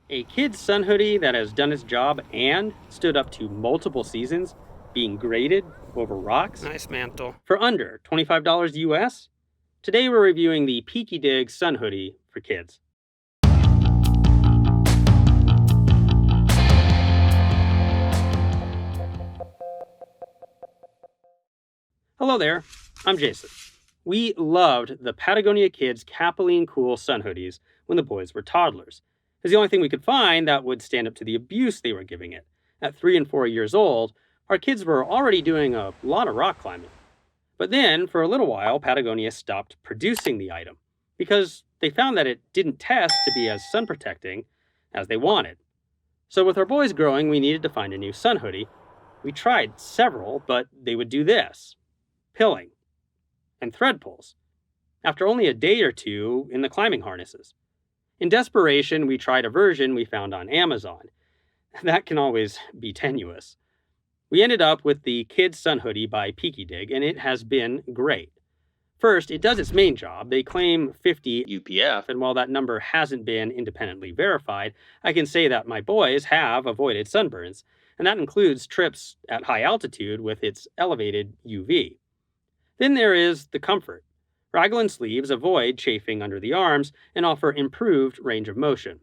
A kid's sun hoodie that has done its job and stood up to multiple seasons being graded over rocks Nice mantle. for under $25 US. Today we're reviewing the PIQIDIG Sun Hoodie for kids. Hello there, I'm Jason. We loved the Patagonia Kids Capilene Cool Sun Hoodies when the boys were toddlers. It's the only thing we could find that would stand up to the abuse they were giving it. At 3 and 4 years old, our kids were already doing a lot of rock climbing. But then, for a little while, Patagonia stopped producing the item because they found that it didn't test to be as sun protecting as they wanted. So with our boys growing, we needed to find a new sun hoodie. We tried several, but they would do this: pilling and thread pulls after only a day or two in the climbing harnesses. In desperation, we tried a version we found on Amazon. That can always be tenuous. We ended up with the Kids Sun Hoodie by PIQIDIG, and it has been great. First, it does its main job. They claim 50 UPF, and while that number hasn't been independently verified, I can say that my boys have avoided sunburns, and that includes trips at high altitude with its elevated UV. Then there is the comfort. Raglan sleeves avoid chafing under the arms and offer improved range of motion.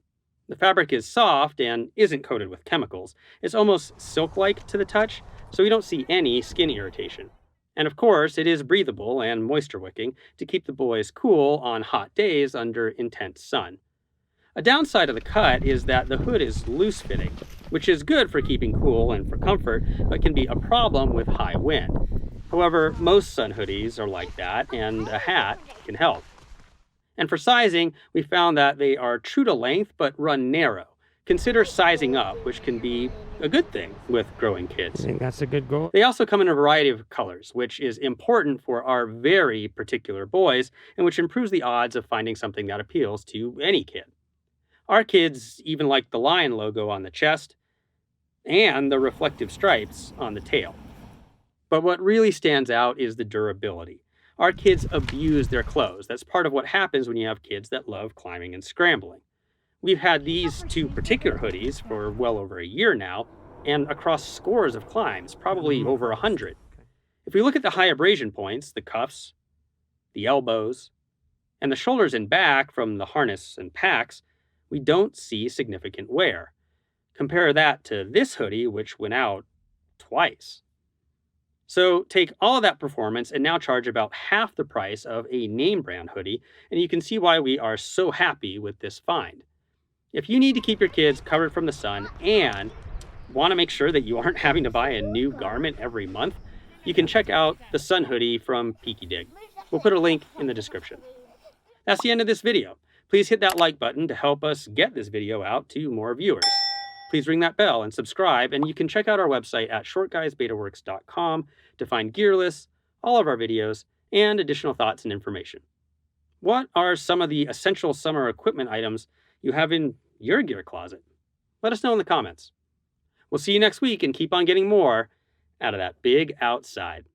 The fabric is soft and isn't coated with chemicals. It's almost silk-like to the touch, so we don't see any skin irritation. And of course, it is breathable and moisture-wicking to keep the boys cool on hot days under intense sun. A downside of the cut is that the hood is loose-fitting, which is good for keeping cool and for comfort, but can be a problem with high wind. However, most sun hoodies are like that, and a hat can help. And for sizing, we found that they are true to length but run narrow. Consider sizing up, which can be a good thing with growing kids. I think that's a good goal. They also come in a variety of colors, which is important for our very particular boys, and which improves the odds of finding something that appeals to any kid. Our kids even like the lion logo on the chest and the reflective stripes on the tail. But what really stands out is the durability. Our kids abuse their clothes. That's part of what happens when you have kids that love climbing and scrambling. We've had these two particular hoodies for well over a year now, and across scores of climbs, probably over 100. If we look at the high abrasion points, the cuffs, the elbows, and the shoulders and back from the harness and packs, we don't see significant wear. Compare that to this hoodie, which went out twice. So take all of that performance and now charge about half the price of a name brand hoodie, and you can see why we are so happy with this find. If you need to keep your kids covered from the sun and want to make sure that you aren't having to buy a new garment every month, you can check out the Sun Hoodie from PIQIDIG. We'll put a link in the description. That's the end of this video. Please hit that like button to help us get this video out to more viewers. Please ring that bell and subscribe, and you can check out our website at shortguysbetaworks.com to find gear lists, all of our videos, and additional thoughts and information. What are some of the essential summer equipment items you have in your gear closet? Let us know in the comments. We'll see you next week and keep on getting more out of that big outside.